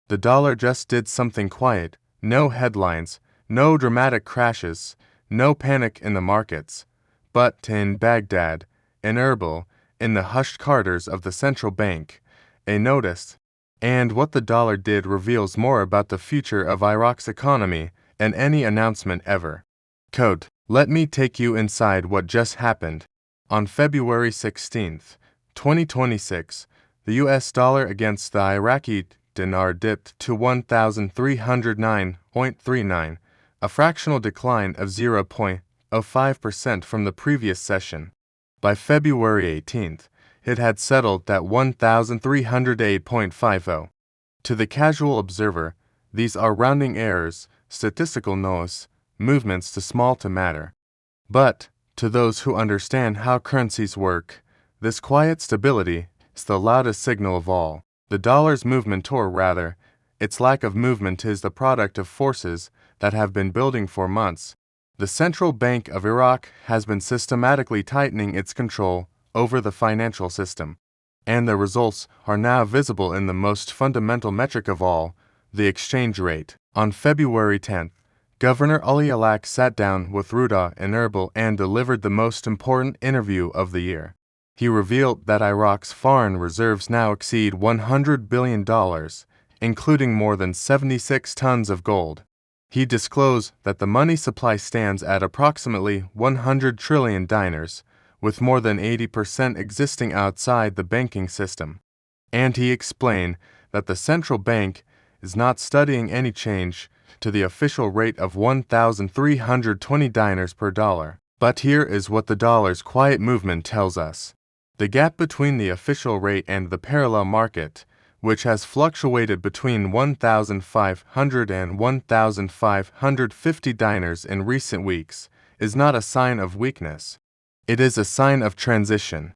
The dollar just did something quiet, no headlines, no dramatic crashes, no panic in the markets. But in Baghdad, in Erbil, in the hushed corridors of the central bank, they noticed. And what the dollar did reveals more about the future of Iraq's economy than any announcement ever. Code. Let me take you inside what just happened. On February 16, 2026, the US dollar against the Iraqi dinar dipped to 1,309.39, a fractional decline of 0.05% from the previous session. By February 18, it had settled at 1,308.50. To the casual observer, these are rounding errors, statistical noise, movements too small to matter. But, to those who understand how currencies work, this quiet stability is the loudest signal of all. The dollar's movement, or rather, its lack of movement, is the product of forces that have been building for months. The Central Bank of Iraq has been systematically tightening its control over the financial system, and the results are now visible in the most fundamental metric of all, the exchange rate. On February 10, Governor Ali Alaq sat down with Ruda in Erbil and delivered the most important interview of the year. He revealed that Iraq's foreign reserves now exceed $100 billion, including more than 76 tons of gold. He disclosed that the money supply stands at approximately 100 trillion dinars, with more than 80% existing outside the banking system. And he explained that the central bank is not studying any change to the official rate of 1,320 dinars per dollar. But here is what the dollar's quiet movement tells us. The gap between the official rate and the parallel market, which has fluctuated between 1,500 and 1,550 dinars in recent weeks, is not a sign of weakness. It is a sign of transition.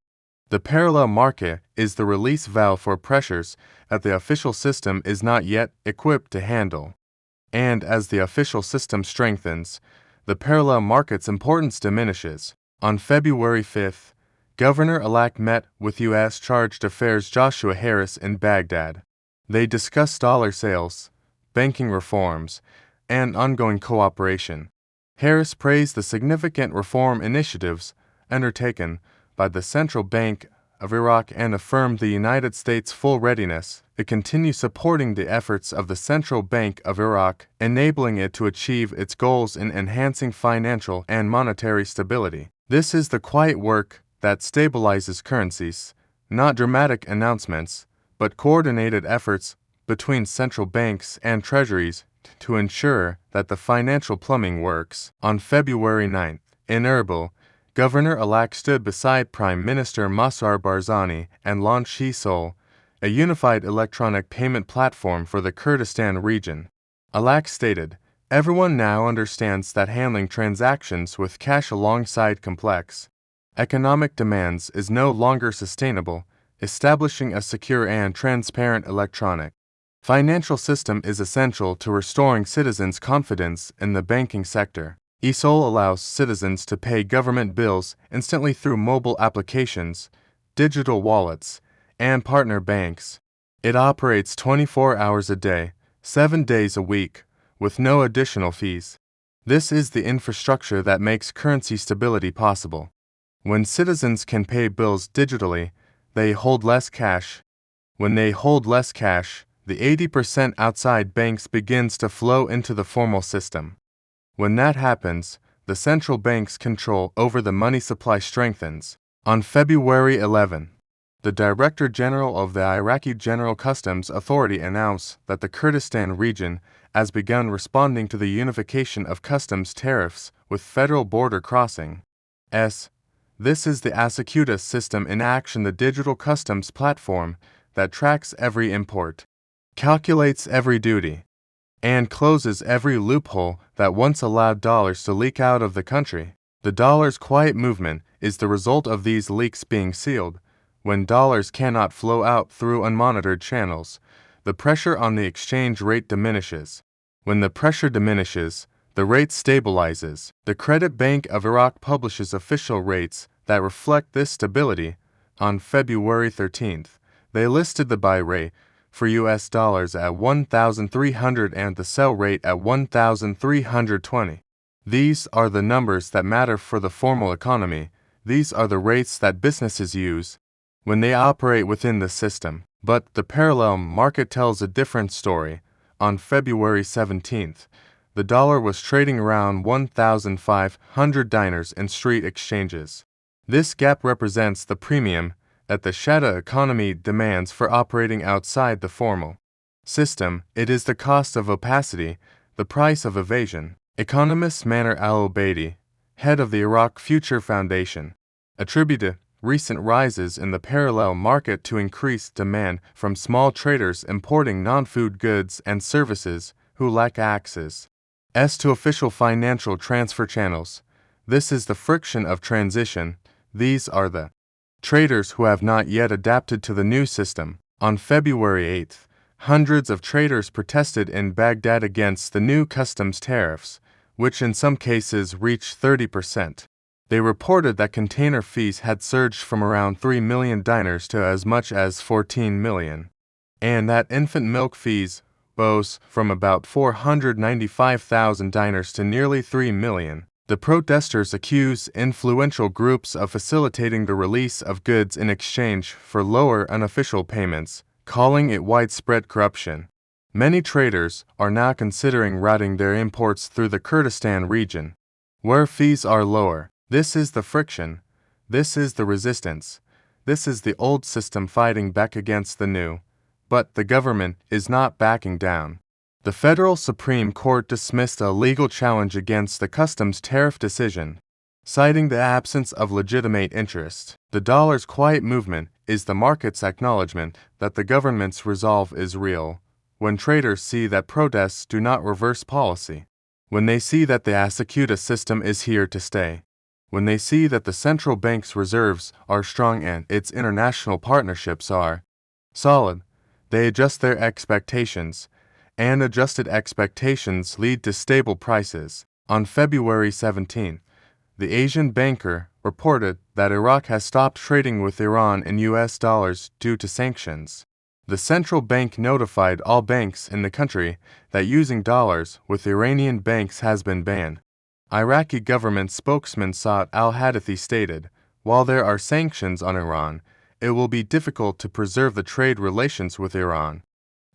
The parallel market is the release valve for pressures that the official system is not yet equipped to handle. And as the official system strengthens, the parallel market's importance diminishes. On February 5, Governor Alaq met with U.S. Chargé d'Affaires Joshua Harris in Baghdad. They discussed dollar sales, banking reforms, and ongoing cooperation. Harris praised the significant reform initiatives undertaken by the Central Bank of Iraq and affirmed the United States' full readiness to continue supporting the efforts of the Central Bank of Iraq, enabling it to achieve its goals in enhancing financial and monetary stability. This is the quiet work that stabilizes currencies, not dramatic announcements, but coordinated efforts between central banks and treasuries to ensure that the financial plumbing works. On February 9, in Erbil, Governor Alaq stood beside Prime Minister Masar Barzani and launched eSol, a unified electronic payment platform for the Kurdistan region. Alaq stated, "Everyone now understands that handling transactions with cash alongside complex economic demands is no longer sustainable. Establishing a secure and transparent electronic financial system is essential to restoring citizens' confidence in the banking sector." eSol allows citizens to pay government bills instantly through mobile applications, digital wallets, and partner banks. It operates 24 hours a day, 7 days a week, with no additional fees. This is the infrastructure that makes currency stability possible. When citizens can pay bills digitally, they hold less cash. When they hold less cash, the 80% outside banks begins to flow into the formal system. When that happens, the central bank's control over the money supply strengthens. On February 11, the Director General of the Iraqi General Customs Authority announced that the Kurdistan region has begun responding to the unification of customs tariffs with federal border crossing. This is the ASYCUDA system in action, the digital customs platform that tracks every import, calculates every duty, and closes every loophole that once allowed dollars to leak out of the country. The dollar's quiet movement is the result of these leaks being sealed. When dollars cannot flow out through unmonitored channels, the pressure on the exchange rate diminishes. When the pressure diminishes, the rate stabilizes. The Credit Bank of Iraq publishes official rates that reflect this stability. On February 13th, they listed the buy rate for US dollars at 1,300 and the sell rate at 1,320. These are the numbers that matter for the formal economy. These are the rates that businesses use when they operate within the system. But the parallel market tells a different story. On February 17th, the dollar was trading around 1,500 dinars in street exchanges. This gap represents the premium that the shadow economy demands for operating outside the formal system. It is the cost of opacity, the price of evasion. Economist Manar al-Obeidi, head of the Iraq Future Foundation, attributed recent rises in the parallel market to increased demand from small traders importing non-food goods and services who lack access to official financial transfer channels. This is the friction of transition. These are the traders who have not yet adapted to the new system. On February 8th, hundreds of traders protested in Baghdad against the new customs tariffs, which in some cases reached 30%. They reported that container fees had surged from around 3 million dinars to as much as 14 million, and that infant milk fees rose from about 495,000 dinars to nearly 3 million. The protesters accuse influential groups of facilitating the release of goods in exchange for lower unofficial payments, calling it widespread corruption. Many traders are now considering routing their imports through the Kurdistan region, where fees are lower. This is the friction. This is the resistance. This is the old system fighting back against the new. But the government is not backing down. The Federal Supreme Court dismissed a legal challenge against the customs tariff decision, citing the absence of legitimate interest. The dollar's quiet movement is the market's acknowledgement that the government's resolve is real. When traders see that protests do not reverse policy, when they see that the ASYCUDA system is here to stay, when they see that the central bank's reserves are strong and its international partnerships are solid, they adjust their expectations, and adjusted expectations lead to stable prices. On February 17, the Asian banker reported that Iraq has stopped trading with Iran in US dollars due to sanctions. The central bank notified all banks in the country that using dollars with Iranian banks has been banned. Iraqi government spokesman Saad al-Hadathi stated, "While there are sanctions on Iran, it will be difficult to preserve the trade relations with Iran.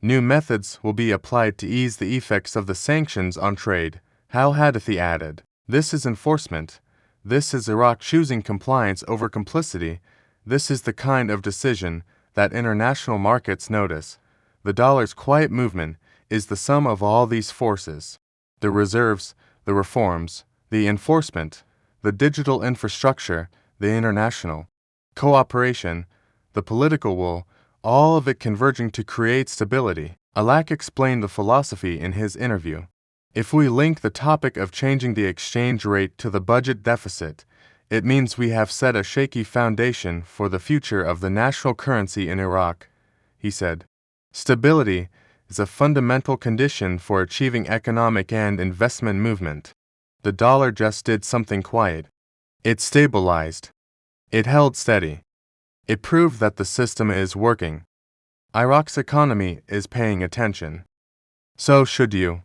New methods will be applied to ease the effects of the sanctions on trade." Al-Hadathi added, "This is enforcement. This is Iraq choosing compliance over complicity. This is the kind of decision that international markets notice. The dollar's quiet movement is the sum of all these forces: the reserves, the reforms, the enforcement, the digital infrastructure, the international cooperation, the political will, all of it converging to create stability." Alaq explained the philosophy in his interview. If we link the topic of changing the exchange rate to the budget deficit, it means we have set a shaky foundation for the future of the national currency in Iraq, he said. Stability is a fundamental condition for achieving economic and investment movement. The dollar just did something quiet. It stabilized. It held steady. It proved that the system is working. Iraq's economy is paying attention. So should you.